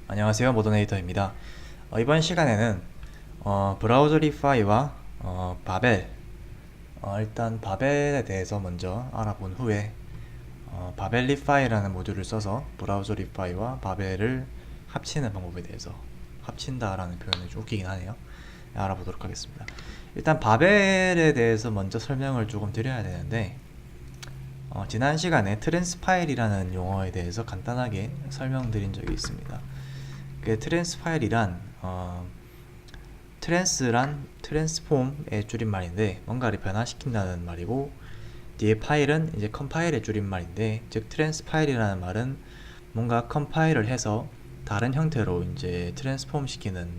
안녕하세요, 모더네이터입니다. 이번 시간에는 브라우저리파이와 바벨, 일단 바벨에 대해서 먼저 알아본 후에 바벨리파이라는 모듈을 써서 브라우저리파이와 바벨을 합치는 방법에 대해서, 합친다라는 표현이 좀 웃기긴 하네요. 알아보도록 하겠습니다. 일단 바벨에 대해서 먼저 설명을 조금 드려야 되는데, 지난 시간에 트랜스파일이라는 용어에 대해서 간단하게 설명드린 적이 있습니다. 그 트랜스파일이란 트랜스란 트랜스폼의 줄임말인데 뭔가를 변화시킨다는 말이고, 뒤에 파일은 이제 컴파일의 줄임말인데, 즉 트랜스파일이라는 말은 뭔가 컴파일을 해서 다른 형태로 이제 트랜스폼 시키는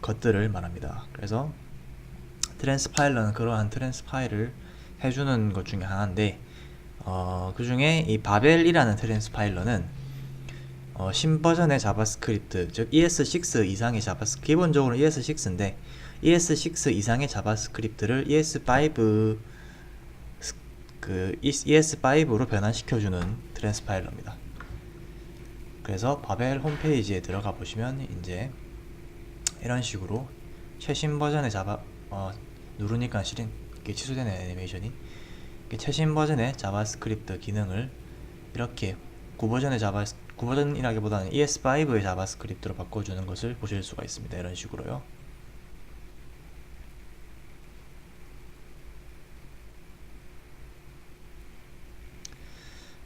것들을 말합니다. 그래서 트랜스파일러는 그러한 트랜스파일을 해주는 것 중에 하나인데, 그 중에 이 바벨이라는 트랜스파일러는 신버전의 자바스크립트, 즉 ES6 이상의 자바스크립트, 기본적으로 ES6인데 ES6 이상의 자바스크립트를 ES5로 변환시켜주는 트랜스파일러입니다. 그래서 바벨 홈페이지에 들어가 보시면 이제 이런 식으로 최신 버전의 누르니까 실행 취소되는 애니메이션이, 최신 버전의 자바스크립트 기능을 이렇게 구버전이라기보다는 ES5의 자바스크립트로 바꿔주는 것을 보실 수가 있습니다. 이런 식으로요.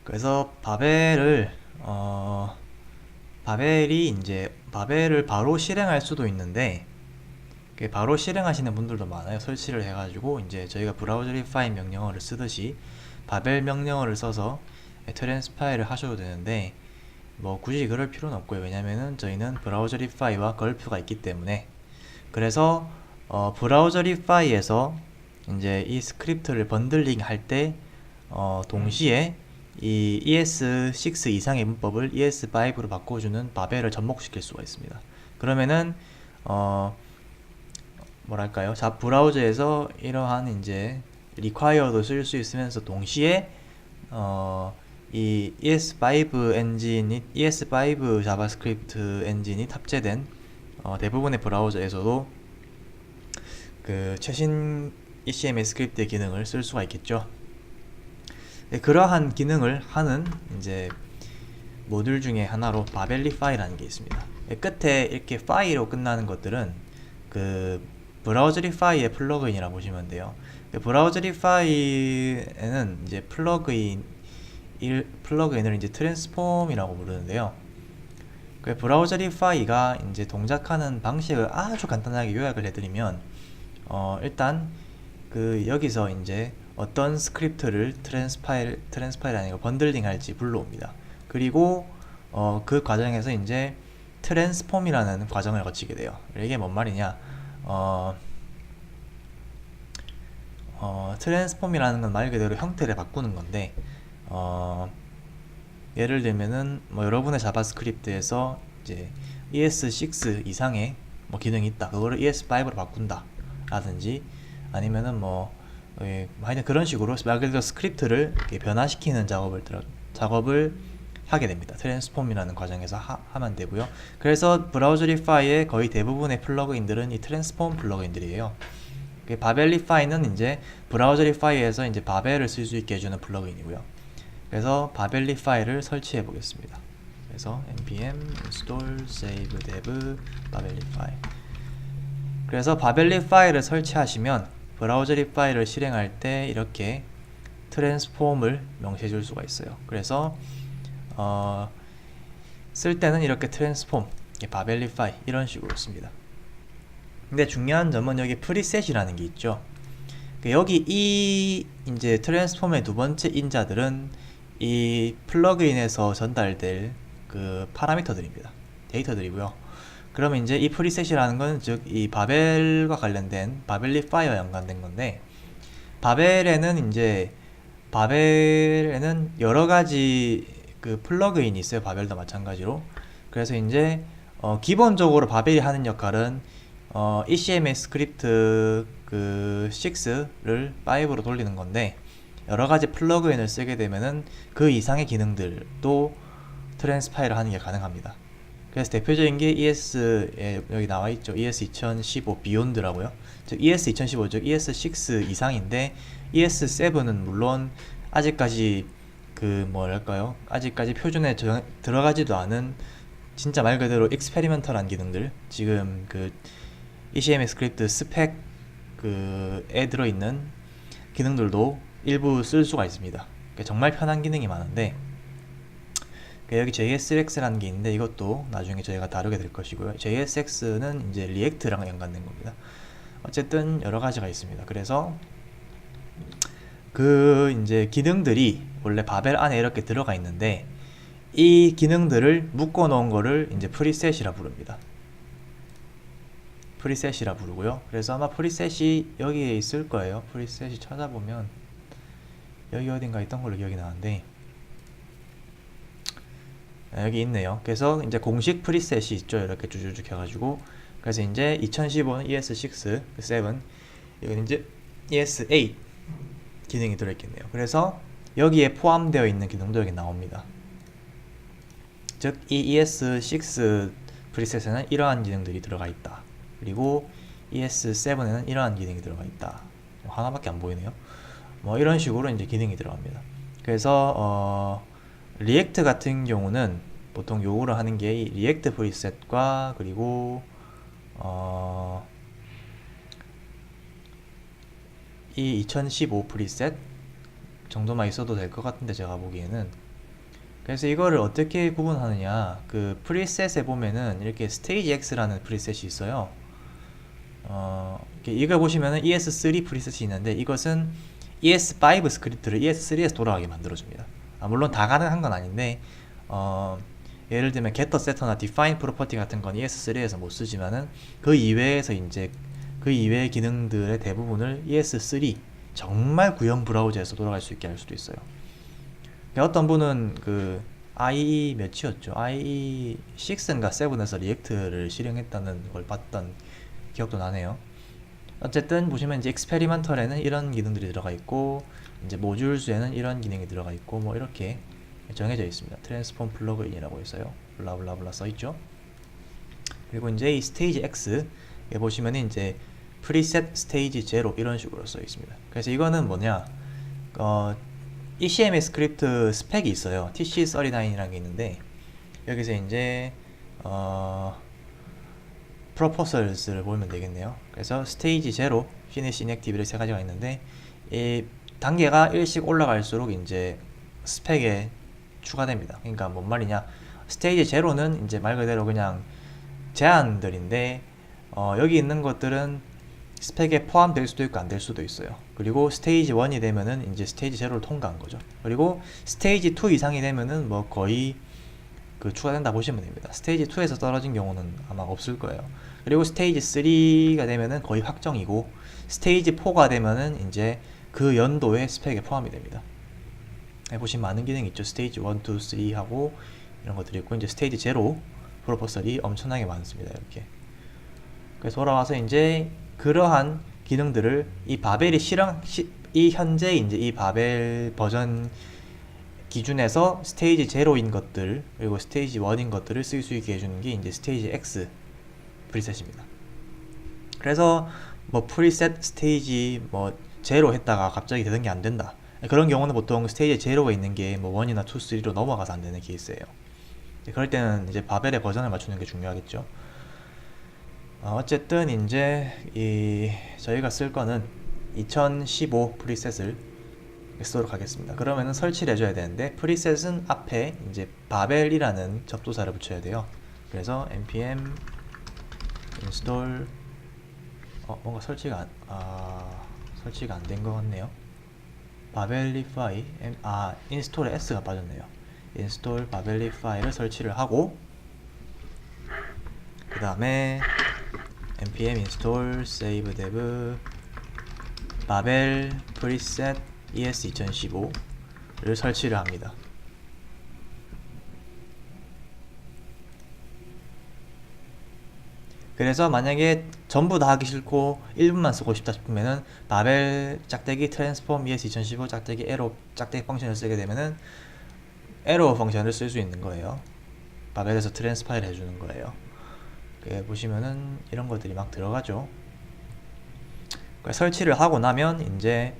그래서 바벨을 바로 실행할 수도 있는데, 바로 실행하시는 분들도 많아요. 설치를 해가지고 이제 저희가 브라우저리파이 명령어를 쓰듯이 바벨 명령어를 써서 트랜스파일을 하셔도 되는데, 뭐 굳이 그럴 필요는 없고요. 왜냐면은 저희는 브라우저리파이와 걸프가 있기 때문에. 그래서 브라우저리파이에서 이제 이 스크립트를 번들링 할 때 동시에 이 ES6 이상의 문법을 ES5로 바꿔주는 바벨을 접목시킬 수가 있습니다. 그러면은 뭐랄까요? 브라우저에서 이러한 이제 require도 쓸 수 있으면서 동시에 이 ES5 자바스크립트 엔진이 탑재된 대부분의 브라우저에서도 그 최신 ECMS 스크립트의 기능을 쓸 수가 있겠죠. 네, 그러한 기능을 하는 이제 모듈 중에 하나로 바벨리파이라는 게 있습니다. 네, 끝에 이렇게 파이로 끝나는 것들은 그 브라우저리파이의 플러그인이라고 보시면 돼요. 브라우저리파이에는 이제 플러그인을 이제 트랜스폼이라고 부르는데요. 그 브라우저리파이가 이제 동작하는 방식을 아주 간단하게 요약을 해드리면, 일단 그 여기서 이제 어떤 스크립트를 트랜스파일 아니고 번들링 할지 불러옵니다. 그리고 그 과정에서 이제 트랜스폼이라는 과정을 거치게 돼요. 이게 뭔 말이냐? 트랜스폼이라는 건 말 그대로 형태를 바꾸는 건데, 예를 들면은 뭐 여러분의 자바스크립트에서 이제 ES6 이상의 뭐 기능이 있다. 그거를 ES5로 바꾼다. 라든지 아니면은 하여튼 그런 식으로 말 그대로 스크립트를 변화시키는 작업을 하게 됩니다. 트랜스폼이라는 과정에서 하면 되고요. 그래서 브라우저리파이의 거의 대부분의 플러그인들은 이 트랜스폼 플러그인들이에요. 바벨리파이는 이제 브라우저리파이에서 이제 바벨을 쓸 수 있게 해주는 플러그인이고요. 그래서 바벨리파이를 설치해 보겠습니다. 그래서 npm install save dev 바벨리파이. 그래서 바벨리파이를 설치하시면 브라우저리파이를 실행할 때 이렇게 트랜스폼을 명시해 줄 수가 있어요. 그래서 쓸 때는 이렇게 트랜스폼, 바벨리파이 이런 식으로 씁니다. 근데 중요한 점은 여기 프리셋이라는 게 있죠. 여기 이 이제 트랜스폼의 두 번째 인자들은 이 플러그인에서 전달될 그 파라미터들입니다. 데이터들이고요. 그러면 이제 이 프리셋이라는 건 즉 이 바벨과 관련된 바벨리파이와 연관된 건데, 바벨에는 여러 가지 그 플러그인이 있어요. 바벨도 마찬가지로. 그래서 이제 기본적으로 바벨이 하는 역할은 ECMS 스크립트 그 6를 5로 돌리는 건데, 여러 가지 플러그인을 쓰게 되면은 그 이상의 기능들도 트랜스파일을 하는 게 가능합니다. 그래서 대표적인 게 ES에 여기 나와 있죠. ES 2015 비욘드라고요. 즉 ES 2015, 즉 ES6 이상인데 ES7은 물론 아직까지 그 뭐랄까요? 아직까지 표준에 들어가지도 않은 진짜 말 그대로 익스페리먼털한 기능들, 지금 그 ECMS 스크립트 스펙 그에 들어있는 기능들도 일부 쓸 수가 있습니다. 그러니까 정말 편한 기능이 많은데, 여기 JSX라는 게 있는데 이것도 나중에 저희가 다루게 될 것이고요. JSX는 이제 리액트랑 연관된 겁니다. 어쨌든 여러 가지가 있습니다. 그래서 그 이제 기능들이 원래 바벨 안에 이렇게 들어가 있는데, 이 기능들을 묶어 놓은 거를 이제 프리셋이라 부릅니다. 프리셋이라 부르고요. 그래서 아마 프리셋이 여기에 있을 거예요. 프리셋이 찾아보면 여기 어딘가 있던 걸로 기억이 나는데, 여기 있네요. 그래서 이제 공식 프리셋이 있죠. 이렇게 쭉쭉쭉 해가지고, 그래서 이제 2015는 ES6, 7, 이건 이제 ES8 기능이 들어있겠네요. 그래서 여기에 포함되어 있는 기능도 여기 나옵니다. 즉 이 ES6 프리셋에는 이러한 기능들이 들어가 있다. 그리고 ES7에는 이러한 기능이 들어가 있다. 하나밖에 안 보이네요. 뭐 이런 식으로 이제 기능이 들어갑니다. 그래서 리액트 같은 경우는 보통 요구를 하는 게 리액트 프리셋과 그리고 이 2015 프리셋 정도만 있어도 될 것 같은데, 제가 보기에는. 그래서 이거를 어떻게 구분하느냐, 그 프리셋에 보면은 이렇게 스테이지 X라는 프리셋이 있어요. 이걸 보시면은 ES3 프리셋이 있는데, 이것은 ES5 스크립트를 ES3에서 돌아가게 만들어줍니다. 물론 다 가능한 건 아닌데, 예를 들면 getter, setter나 define property 같은 건 ES3에서 못 쓰지만은 그 이외에서 이제 그 이외의 기능들의 대부분을 ES3 정말 구형 브라우저에서 돌아갈 수 있게 할 수도 있어요. 어떤 분은 그 IE 몇이었죠? IE 6인가 7에서 리액트를 실행했다는 걸 봤던 기억도 나네요. 어쨌든 보시면 이제 익스페리먼털에는 이런 기능들이 들어가 있고, 이제 모듈수에는 이런 기능이 들어가 있고, 뭐 이렇게 정해져 있습니다. 트랜스폼 플러그인이라고 있어요. 블라블라블라 써있죠. 그리고 이제 이 스테이지 X에 보시면 이제 프리셋 스테이지 0 이런 식으로 써 있습니다. 그래서 이거는 뭐냐, ECMS 스크립트 스펙이 있어요. TC39이라는 게 있는데, 여기서 이제 proposals를 보면 되겠네요. 그래서 스테이지 0, finish, inactive 이렇게 세 가지가 있는데, 이 단계가 1씩 올라갈수록 이제 스펙에 추가됩니다. 그러니까 뭔 말이냐, 스테이지 0는 이제 말 그대로 그냥 제한들인데, 여기 있는 것들은 스펙에 포함될 수도 있고 안 될 수도 있어요. 그리고 스테이지 1이 되면은 이제 스테이지 0를 통과한 거죠. 그리고 스테이지 2 이상이 되면은 뭐 거의 그 추가된다 보시면 됩니다. 스테이지 2에서 떨어진 경우는 아마 없을 거예요. 그리고 스테이지 3가 되면은 거의 확정이고, 스테이지 4가 되면은 이제 그 연도의 스펙에 포함이 됩니다. 보시면 많은 기능이 있죠. 스테이지 1, 2, 3 하고 이런 것들이 있고, 이제 스테이지 0 프로포설이 엄청나게 많습니다. 이렇게. 그래서 돌아와서 이제 그러한 기능들을 이 바벨이 이 현재 이제 이 바벨 버전 기준에서 스테이지 0인 것들 그리고 스테이지 1인 것들을 쓸 수 있게 해주는 게 이제 스테이지 X 프리셋입니다. 그래서 뭐 프리셋 스테이지 뭐 0 했다가 갑자기 되는 게 안 된다, 그런 경우는 보통 스테이지 0가 있는 게 뭐 1이나 2, 3로 넘어가서 안 되는 케이스예요. 그럴 때는 이제 바벨의 버전을 맞추는 게 중요하겠죠. 어쨌든 이제 저희가 쓸 거는 2015 프리셋을 쓰도록 하겠습니다. 그러면은 설치를 해줘야 되는데, 프리셋은 앞에 이제 바벨이라는 접두사를 붙여야 돼요. 그래서 npm install 뭔가 설치가 안 된 것 같네요. 바벨리파이 인스톨에 s가 빠졌네요. install 바벨리파이를 설치를 하고, 그 다음에 npm install save dev 바벨 preset ES 2015를 설치를 합니다. 그래서 만약에 전부 다 하기 싫고 1분만 쓰고 싶다 싶으면은 바벨 짝대기 트랜스폼 ES 2015 짝대기 에러 짝대기 펑션을 쓰게 되면은 에러 펑션을 쓸 수 있는 거예요. 바벨에서 트랜스파일 해주는 거예요. 보시면은 이런 것들이 막 들어가죠. 설치를 하고 나면 이제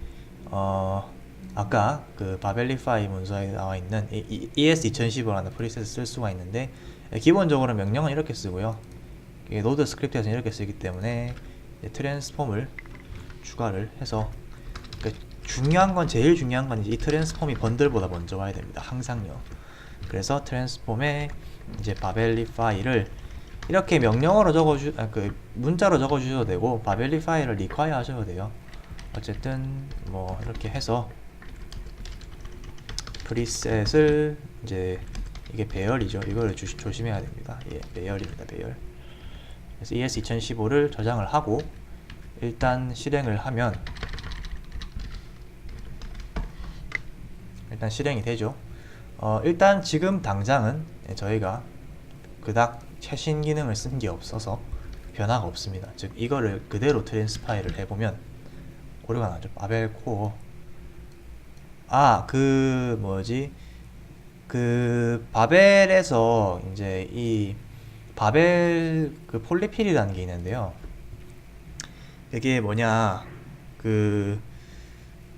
아까 그 바벨리파이 문서에 나와 있는 ES2015라는 프리셋을 쓸 수가 있는데, 기본적으로 명령은 이렇게 쓰고요. 노드 스크립트에서는 이렇게 쓰기 때문에 트랜스폼을 추가를 해서, 제일 중요한 건 이 트랜스폼이 번들보다 먼저 와야 됩니다. 항상요. 그래서 트랜스폼에 이제 바벨리파이를 이렇게 명령어로 문자로 적어주셔도 되고, 바벨리파이를 리콰이어 하셔도 돼요. 어쨌든 뭐 이렇게 해서 프리셋을 이제, 이게 배열이죠. 이거를 조심해야 됩니다. 예, 배열입니다. 배열. 그래서 ES2015를 저장을 하고 일단 실행을 하면 일단 실행이 되죠. 일단 지금 당장은 저희가 그닥 최신 기능을 쓴 게 없어서 변화가 없습니다. 즉 이거를 그대로 트랜스파일을 해보면 오류가 나죠. 바벨 코어, 바벨에서 이제 이 바벨 그 폴리필이라는 게 있는데요. 이게 뭐냐,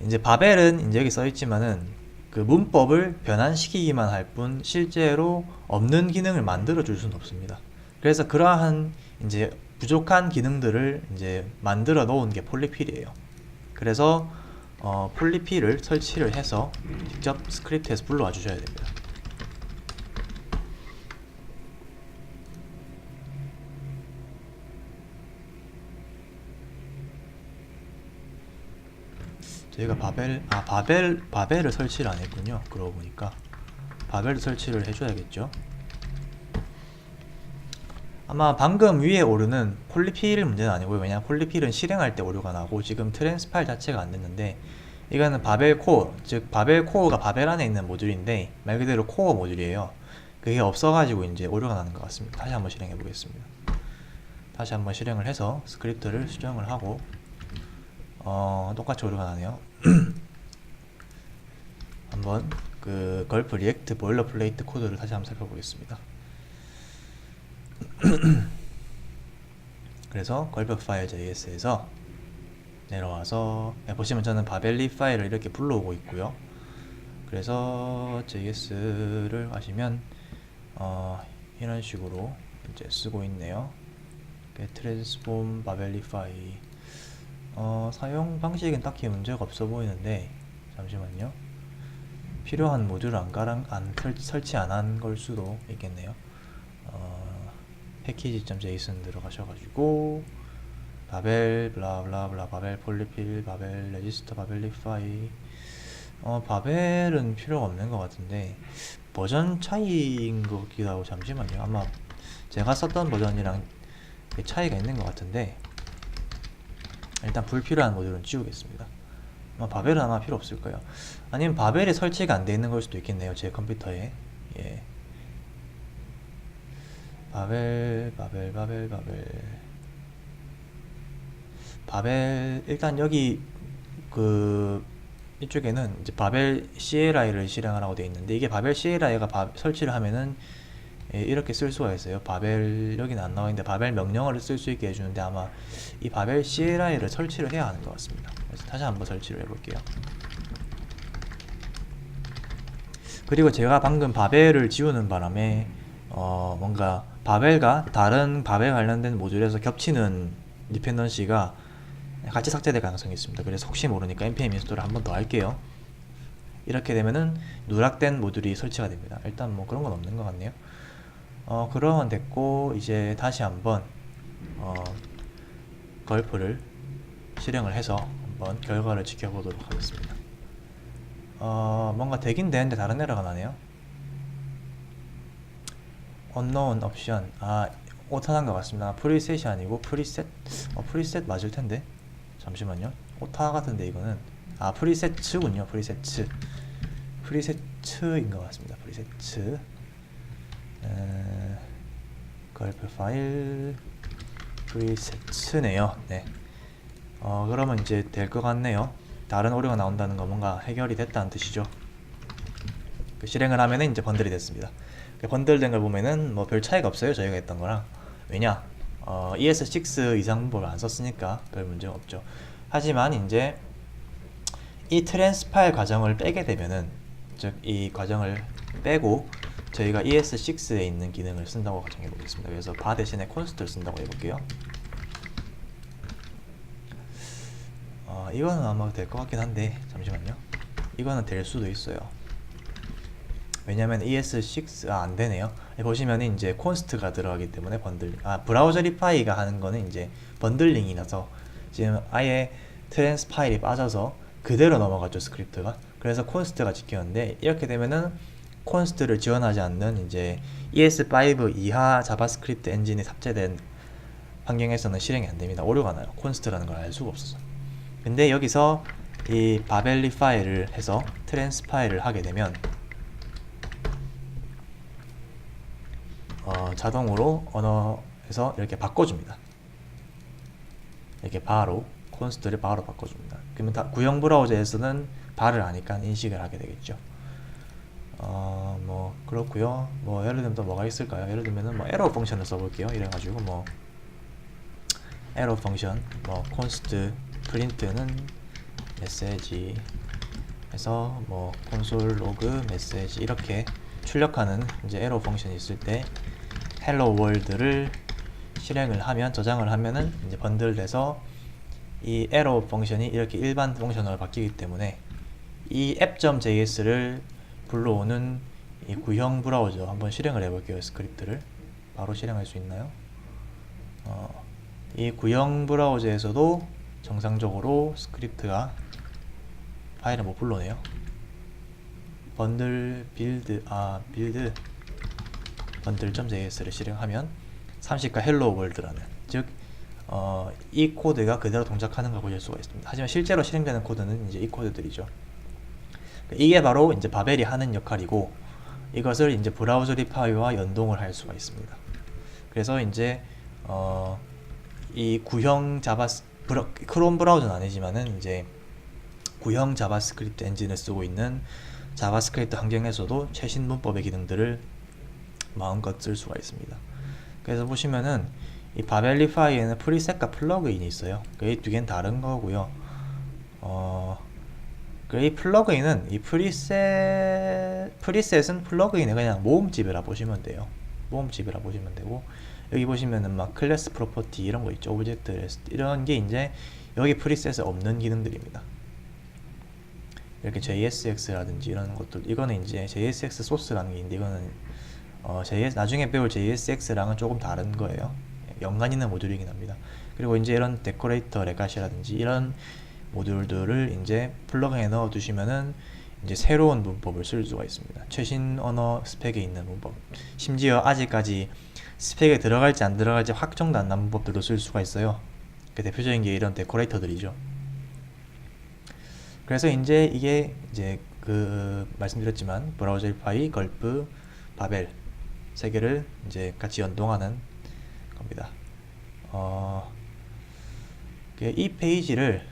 이제 바벨은 이제 여기 써 있지만은 그 문법을 변환시키기만 할 뿐 실제로 없는 기능을 만들어 줄 수는 없습니다. 그래서 그러한 이제 부족한 기능들을 이제 만들어 놓은 게 폴리필이에요. 그래서 폴리필을 설치를 해서 직접 스크립트에서 불러와 주셔야 됩니다. 저희가 바벨을 설치를 안 했군요. 그러고 보니까 바벨 설치를 해줘야겠죠. 아마 방금 위에 오류는 폴리필 문제는 아니고요. 왜냐하면 폴리필은 실행할 때 오류가 나고 지금 트랜스파일 자체가 안 됐는데, 이거는 바벨 코어, 즉 바벨 코어가 바벨 안에 있는 모듈인데 말 그대로 코어 모듈이에요. 그게 없어가지고 이제 오류가 나는 것 같습니다. 다시 한번 실행해 보겠습니다. 다시 한번 실행을 해서 스크립트를 수정을 하고 똑같이 오류가 나네요. 한번 그 걸프 리액트 보일러플레이트 코드를 다시 한번 살펴보겠습니다. 그래서 걸프 파일 JS에서 내려와서 보시면 저는 바벨리 파일을 이렇게 불러오고 있고요. 그래서 JS를 하시면 이런 식으로 이제 쓰고 있네요. 트랜스폼 바벨리 파일 사용 방식은 딱히 문제가 없어 보이는데, 잠시만요. 필요한 모듈을 설치 안 한 걸 수도 있겠네요. 패키지.json 들어가셔가지고 바벨 블라블라블라 바벨 폴리필 바벨 레지스터 바벨리파이 바벨은 필요가 없는 것 같은데 버전 차이인 것 같기도 하고, 잠시만요. 아마 제가 썼던 버전이랑 차이가 있는 것 같은데 일단 불필요한 모듈은 지우겠습니다. 바벨은 아마 필요 없을 거예요. 아니면 바벨이 설치가 안 돼 있는 걸 수도 있겠네요. 제 컴퓨터에. 예. 바벨 일단 여기 이쪽에는 이제 바벨 CLI를 실행하라고 되어 있는데, 이게 바벨 CLI가 설치를 하면은 이렇게 쓸 수가 있어요. 바벨 여기는 안 나와 있는데 바벨 명령어를 쓸 수 있게 해주는데 아마 이 바벨 CLI를 설치를 해야 하는 것 같습니다. 그래서 다시 한번 설치를 해볼게요. 그리고 제가 방금 바벨을 지우는 바람에 뭔가 바벨과 다른 바벨 관련된 모듈에서 겹치는 디펜던시가 같이 삭제될 가능성이 있습니다. 그래서 혹시 모르니까 npm 인스톨을 한 번 더 할게요. 이렇게 되면은 누락된 모듈이 설치가 됩니다. 일단 뭐 그런 건 없는 것 같네요. 그러면 됐고, 이제 다시 한번 걸프를 실행을 해서 한번 결과를 지켜보도록 하겠습니다. 뭔가 되긴 되는데 다른 에러가 나네요. unknown 옵션, 오타난 것 같습니다. 프리셋이 아니고 프리셋? 프리셋 맞을 텐데. 잠시만요. 오타 같은데 이거는 프리셋츠군요. 프리셋츠인 것 같습니다. 프리셋츠. 걸프 파일 프리셋츠네요. 네. 그러면 이제 될 것 같네요. 다른 오류가 나온다는 거 뭔가 해결이 됐다는 뜻이죠. 실행을 하면 이제 번들이 됐습니다. 번들된 걸 보면은 뭐 별 차이가 없어요, 저희가 했던 거랑. 왜냐? ES6 이상 문법을 안 썼으니까 별 문제가 없죠. 하지만 이제 이 트랜스파일 과정을 빼게 되면은, 즉 이 과정을 빼고 저희가 ES6에 있는 기능을 쓴다고 가정해 보겠습니다. 그래서 바 대신에 콘스트를 쓴다고 해볼게요. 이거는 아마 될 것 같긴 한데 잠시만요. 이거는 될 수도 있어요. 왜냐면 ES6 안 되네요. 보시면 이제 콘스트가 들어가기 때문에 브라우저 리파이가 하는 거는 이제 번들링이라서 지금 아예 트랜스파일이 빠져서 그대로 넘어갔죠, 스크립트가. 그래서 콘스트가 지켰는데, 이렇게 되면은 콘스트를 지원하지 않는 이제 ES5 이하 자바스크립트 엔진이 탑재된 환경에서는 실행이 안 됩니다. 오류가 나요. 콘스트라는 걸 알 수가 없어서. 근데 여기서 이 바벨리 파일을 해서 트랜스파일을 하게 되면 자동으로 언어에서 이렇게 바꿔줍니다. 이렇게 바로 콘스트를 바로 바꿔줍니다. 그러면 다 구형 브라우저에서는 발을 아니까 인식을 하게 되겠죠. 뭐 그렇고요. 뭐 예를 들면 또 뭐가 있을까요? 예를 들면은 뭐 에러 펑션을 써볼게요. 이래가지고 뭐 에러 펑션 뭐 const 프린트는 메시지 해서 뭐 콘솔 로그 메시지 이렇게 출력하는 이제 에러 펑션이 있을 때 hello world를 실행을 하면, 저장을 하면은 이제 번들돼서 이 에러 펑션이 이렇게 일반 펑션으로 바뀌기 때문에 이 app.js를 불러오는 이 구형 브라우저 한번 실행을 해볼게요. 스크립트를 바로 실행할 수 있나요? 이 구형 브라우저에서도 정상적으로 스크립트가 파일을 못 불러내요. 번들 빌드 번들.js를 실행하면 30가 hello world라는, 즉 이 코드가 그대로 동작하는 걸 보실 수가 있습니다. 하지만 실제로 실행되는 코드는 이제 이 코드들이죠. 이게 바로 이제 바벨이 하는 역할이고, 이것을 이제 브라우저 리파이와 연동을 할 수가 있습니다. 그래서 이제 이 구형 크롬 브라우저는 아니지만은 이제 구형 자바스크립트 엔진을 쓰고 있는 자바스크립트 환경에서도 최신 문법의 기능들을 마음껏 쓸 수가 있습니다. 그래서 보시면은 이 바벨리파이에는 프리셋과 플러그인이 있어요. 이 두 개는 다른 거고요. 이 플러그인은 이 프리셋은 플러그인의 그냥 모음집이라 보시면 돼요. 모음집이라 보시면 되고, 여기 보시면은 막 클래스 프로퍼티 이런 거 있죠. 오브젝트 레스트 이런 게 이제 여기 프리셋에 없는 기능들입니다. 이렇게 JSX라든지 이런 것들, 이거는 이제 JSX 소스라는 게 있는데, 이거는 나중에 배울 JSX랑은 조금 다른 거예요. 연관 있는 모듈이긴 합니다. 그리고 이제 이런 데코레이터 레가시라든지 이런 모듈들을 이제 플러그인에 넣어 두시면은 이제 새로운 문법을 쓸 수가 있습니다. 최신 언어 스펙에 있는 문법, 심지어 아직까지 스펙에 들어갈지 안 들어갈지 확정도 안 난 문법들도 쓸 수가 있어요. 그 대표적인 게 이런 데코레이터들이죠. 그래서 이제 이게 이제 말씀드렸지만 브라우저 리파이, 걸프, 바벨 세 개를 이제 같이 연동하는 겁니다. 이 페이지를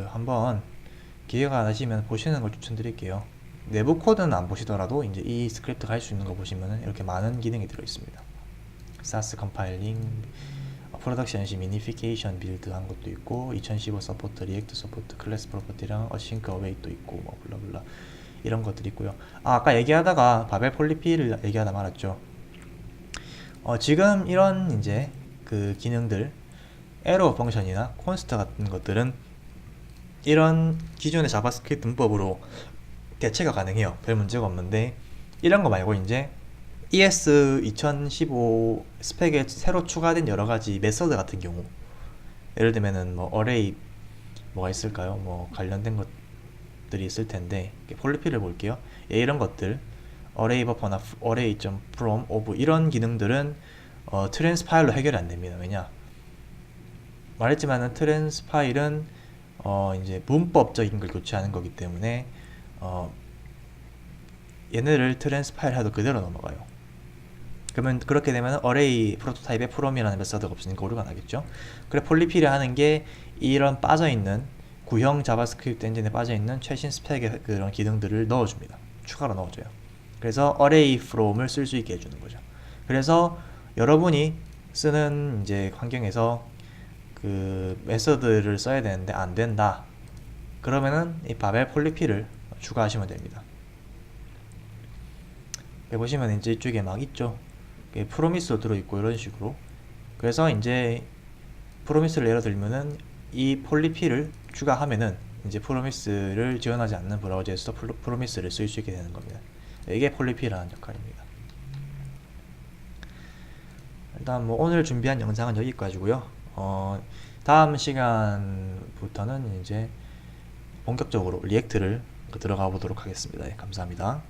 한번 기회가 나시면 보시는 걸 추천드릴게요. 내부 코드는 안 보시더라도 이제 이 스크립트가 할 수 있는 거 보시면은 이렇게 많은 기능이 들어 있습니다. 사스 컴파일링, 프로덕션 시 미니피케이션 빌드 한 것도 있고, 2015 서포트, 리액트 서포트, 클래스 프로퍼티랑 어싱크 어웨이도 있고, 뭐 블라블라 이런 것들이 있고요. 아까 얘기하다가 바벨 폴리피를 얘기하다 말았죠. 지금 이런 이제 그 기능들, 에러 펑션이나 콘스트 같은 것들은 이런 기존의 자바스크립트 문법으로 대체가 가능해요. 별 문제가 없는데, 이런 거 말고 이제 ES 2015 스펙에 새로 추가된 여러 가지 메서드 같은 경우, 예를 들면은 뭐 어레이 뭐가 있을까요? 뭐 관련된 것들이 있을 텐데, 폴리피를 볼게요. 이런 것들, 어레이 버퍼나 array.from of 이런 기능들은 트랜스파일로 해결이 안 됩니다. 왜냐? 말했지만은 트랜스파일은 이제 문법적인 걸 교체하는 거기 때문에 얘네를 트랜스파일 해도 그대로 넘어가요. 그러면 그렇게 되면 어레이 프로토타입에 from이라는 메서드가 없으니까 오류가 나겠죠. 그래 폴리피를 하는 게 이런 빠져있는 구형 자바스크립트 엔진에 빠져있는 최신 스펙의 그런 기능들을 넣어줍니다. 추가로 넣어줘요. 그래서 array from을 쓸 수 있게 해주는 거죠. 그래서 여러분이 쓰는 이제 환경에서 그 메서드를 써야 되는데 안 된다. 그러면은 이 바벨 폴리필을 추가하시면 됩니다. 여기 보시면 이제 이쪽에 막 있죠. 프로미스도 들어있고 이런 식으로. 그래서 이제 프로미스를 예를 들면은 이 폴리필을 추가하면은 이제 프로미스를 지원하지 않는 브라우저에서 프로미스를 쓸 수 있게 되는 겁니다. 이게 폴리필이라는 역할입니다. 일단 뭐 오늘 준비한 영상은 여기까지고요. 다음 시간부터는 이제 본격적으로 리액트를 들어가 보도록 하겠습니다. 감사합니다.